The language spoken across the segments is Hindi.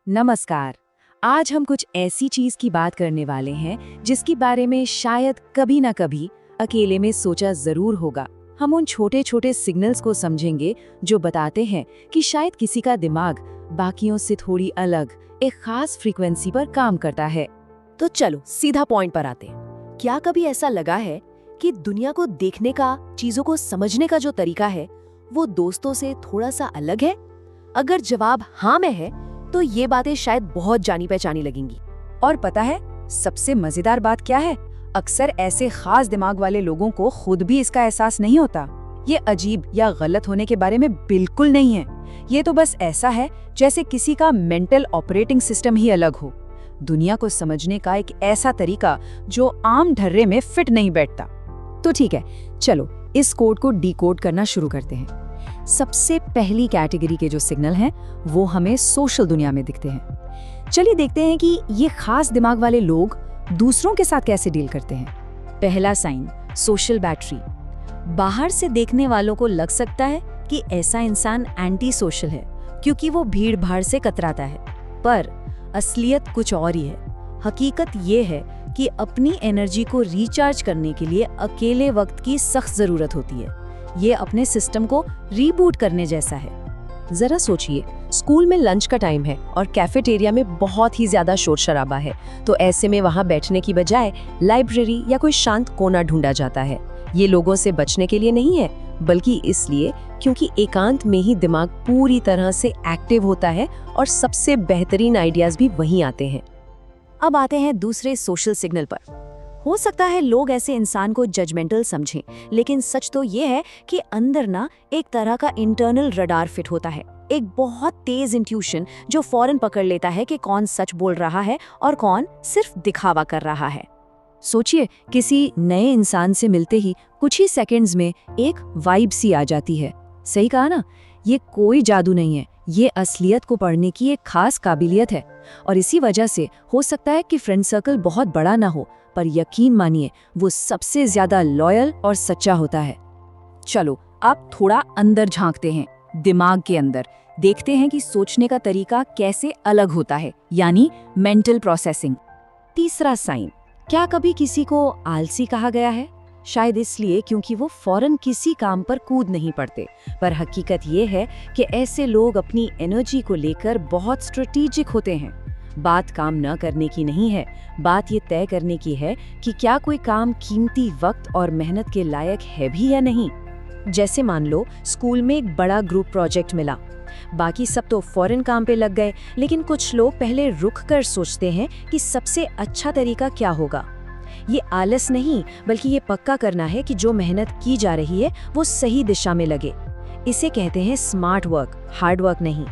नमस्कार। आज हम कुछ ऐसी चीज की बात करने वाले हैं जिसके बारे में शायद कभी ना कभी अकेले में सोचा जरूर होगा। हम उन छोटे छोटे सिग्नल्स को समझेंगे जो बताते हैं कि शायद किसी का दिमाग बाकियों से थोड़ी अलग एक खास फ्रीक्वेंसी पर काम करता है। तो चलो सीधा पॉइंट पर आते हैं। क्या कभी ऐसा लगा है कि दुनिया को देखने का, चीजों को समझने का जो तरीका है वो दोस्तों से थोड़ा सा अलग है? अगर जवाब हाँ में है तो ये बातें शायद बहुत जानी पहचानी लगेंगी। और पता है सबसे मजेदार बात क्या है? अक्सर ऐसे खास दिमाग वाले लोगों को खुद भी इसका एहसास नहीं होता। ये अजीब या गलत होने के बारे में बिल्कुल नहीं है। ये तो बस ऐसा है जैसे किसी का मेंटल ऑपरेटिंग सिस्टम ही अलग हो। दुनिया को समझने का एक ऐसा तरीका जो आम ढर्रे में फिट नहीं बैठता। तो ठीक है, चलो इस कोड को डिकोड करना शुरू करते हैं। सबसे पहली कैटेगरी के जो सिग्नल हैं वो हमें सोशल दुनिया में दिखते हैं। चलिए देखते हैं कि ये खास दिमाग वाले लोग दूसरों के साथ कैसे डील करते हैं। पहला साइन, सोशल बैटरी। बाहर से देखने वालों को लग सकता है कि ऐसा इंसान एंटी सोशल है क्योंकि वो भीड़ भाड़ से कतराता है, पर असलियत कुछ और ही है। हकीकत ये है कि अपनी एनर्जी को रिचार्ज करने के लिए अकेले वक्त की सख्त जरूरत होती है। ये अपने सिस्टम को रीबूट करने जैसा है। जरा सोचिए, स्कूल में लंच का टाइम है और कैफेटेरिया में बहुत ही ज्यादा शोर शराबा है, तो ऐसे में वहां बैठने की बजाय लाइब्रेरी या कोई शांत कोना ढूंढा जाता है। ये लोगों से बचने के लिए नहीं है, बल्कि इसलिए क्योंकि एकांत में ही दिमाग पूरी तरह से एक्टिव होता है और सबसे बेहतरीन आइडियाज भी वहीं आते हैं। अब आते हैं दूसरे सोशल सिग्नल पर। हो सकता है लोग ऐसे इंसान को जजमेंटल समझें, लेकिन सच तो ये है कि अंदर ना एक तरह का इंटरनल रडार फिट होता है, एक बहुत तेज इंट्यूशन जो फौरन पकड़ लेता है कि कौन सच बोल रहा है और कौन सिर्फ दिखावा कर रहा है। सोचिए, किसी नए इंसान से मिलते ही कुछ ही सेकंड्स में एक वाइब सी आ जाती है। सही कहा ना? ये कोई जादू नहीं है, ये असलियत को पढ़ने की एक खास काबिलियत है। और इसी वजह से हो सकता है कि फ्रेंड सर्कल बहुत बड़ा ना हो, पर यकीन मानिए वो सबसे ज्यादा लॉयल और सच्चा होता है। चलो आप थोड़ा अंदर झांकते हैं, दिमाग के अंदर देखते हैं कि सोचने का तरीका कैसे अलग होता है, यानी मेंटल प्रोसेसिंग। तीसरा साइन, क्या कभी किसी को आलसी कहा गया है? शायद इसलिए क्योंकि वो फौरन किसी काम पर कूद नहीं पड़ते, पर हकीकत ये है कि ऐसे लोग अपनी एनर्जी को लेकर बहुत स्ट्रेटेजिक होते हैं। बात काम न करने की नहीं है, बात ये तय करने की है कि क्या कोई काम कीमती वक्त और मेहनत के लायक है भी या नहीं। जैसे मान लो स्कूल में एक बड़ा ग्रुप प्रोजेक्ट मिला, बाकी सब तो फौरन काम पे लग गए, लेकिन कुछ लोग पहले रुक कर सोचते हैं कि सबसे अच्छा तरीका क्या होगा। ये आलस नहीं, बल्कि ये पक्का करना है कि जो मेहनत की जा रही है वो सही दिशा में लगे। इसे कहते हैं स्मार्ट वर्क, हार्ड वर्क नहीं।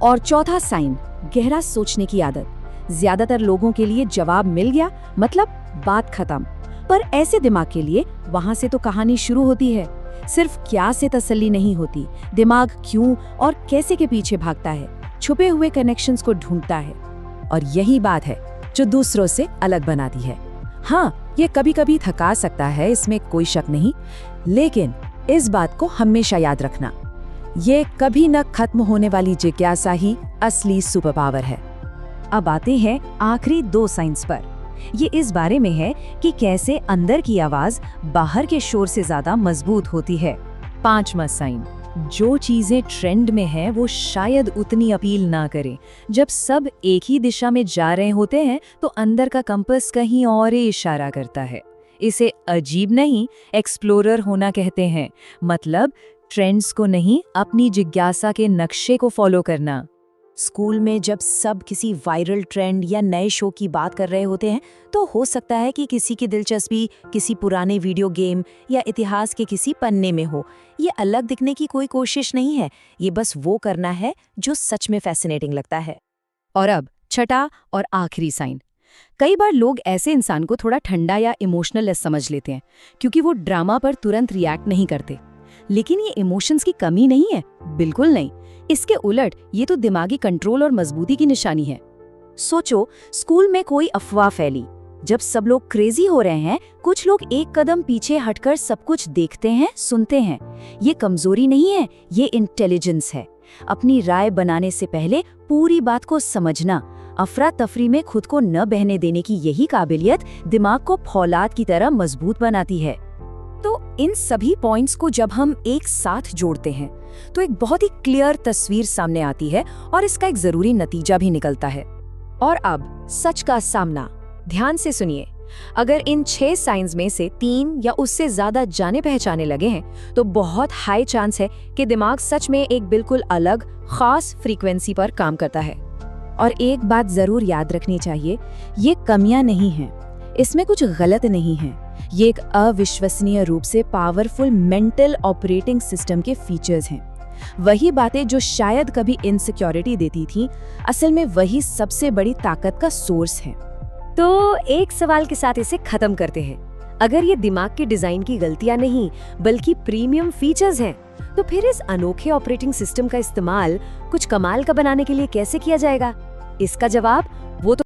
और चौथा साइन, गहरा सोचने की आदत। ज्यादातर लोगों के लिए जवाब मिल गया मतलब बात खत्म, पर ऐसे दिमाग के लिए वहां से तो कहानी शुरू होती है। सिर्फ क्या से तसल्ली नहीं होती, दिमाग क्यों और कैसे के पीछे भागता है, छुपे हुए कनेक्शंस को ढूंढता है। और यही बात है जो दूसरों से अलग बनाती है। हाँ, ये कभी कभी थका सकता है, इसमें कोई शक नहीं, लेकिन इस बात को हमेशा याद रखना, ये कभी न खत्म होने वाली जिज्ञासा ही असली सुपर पावर है। अब आते हैं आखिरी दो साइंस पर। ये इस बारे में है कि कैसे अंदर की आवाज बाहर के शोर से ज्यादा मजबूत होती है। पांचवा साइन, जो चीजें ट्रेंड में हैं वो शायद उतनी अपील ना करें। जब सब एक ही दिशा में जा रहे होते हैं तो अंदर का कंपास कहीं और ही इशारा करता है। इसे अजीब नहीं, एक्सप्लोरर होना कहते हैं। मतलब ट्रेंड्स को नहीं, अपनी जिज्ञासा के नक्शे को फॉलो करना। स्कूल में जब सब किसी वायरल ट्रेंड या नए शो की बात कर रहे होते हैं तो हो सकता है कि किसी की दिलचस्पी किसी पुराने वीडियो गेम या इतिहास के किसी पन्ने में हो। ये अलग दिखने की कोई कोशिश नहीं है, ये बस वो करना है जो सच में फैसिनेटिंग लगता है। और अब छठा और आखिरी साइन। कई बार लोग ऐसे इंसान को थोड़ा ठंडा या इमोशनलेस समझ लेते हैं क्योंकि वो ड्रामा पर तुरंत रिएक्ट नहीं करते, लेकिन ये इमोशंस की कमी नहीं है, बिल्कुल नहीं। इसके उलट ये तो दिमागी कंट्रोल और मजबूती की निशानी है। सोचो, स्कूल में कोई अफवाह फैली, जब सब लोग क्रेजी हो रहे हैं, कुछ लोग एक कदम पीछे हटकर सब कुछ देखते हैं, सुनते हैं। ये कमजोरी नहीं है, ये इंटेलिजेंस है। अपनी राय बनाने से पहले पूरी बात को समझना, अफरा तफरी में खुद को न बहने देने की यही काबिलियत दिमाग को फौलाद की तरह मजबूत बनाती है। तो इन सभी पॉइंट्स को जब हम एक साथ जोड़ते हैं तो एक बहुत ही क्लियर तस्वीर सामने आती है और इसका एक जरूरी नतीजा भी निकलता है। और अब सच का सामना, ध्यान से सुनिए। अगर इन 6 साइंस में से 3 या उससे ज्यादा जाने पहचाने लगे हैं तो बहुत हाई चांस है कि दिमाग सच में एक बिल्कुल अलग खास फ्रीक्वेंसी पर काम करता है। और एक बात जरूर याद रखनी चाहिए, ये कमियां नहीं हैं, इसमें कुछ गलत नहीं है। ये एक अविश्वसनीय रूप से पावरफुल मेंटल ऑपरेटिंग सिस्टम के फीचर्स हैं। वही बातें जो शायद कभी इनसिक्योरिटी देती थी, असल में वही सबसे बड़ी ताकत का सोर्स है। तो एक सवाल के साथ इसे खत्म करते हैं। अगर ये दिमाग के डिजाइन की गलतियां नहीं बल्कि प्रीमियम फीचर्स हैं, तो फिर इस अनोखे ऑपरेटिंग सिस्टम का इस्तेमाल कुछ कमाल का बनाने के लिए कैसे किया जाएगा? इसका जवाब वो तो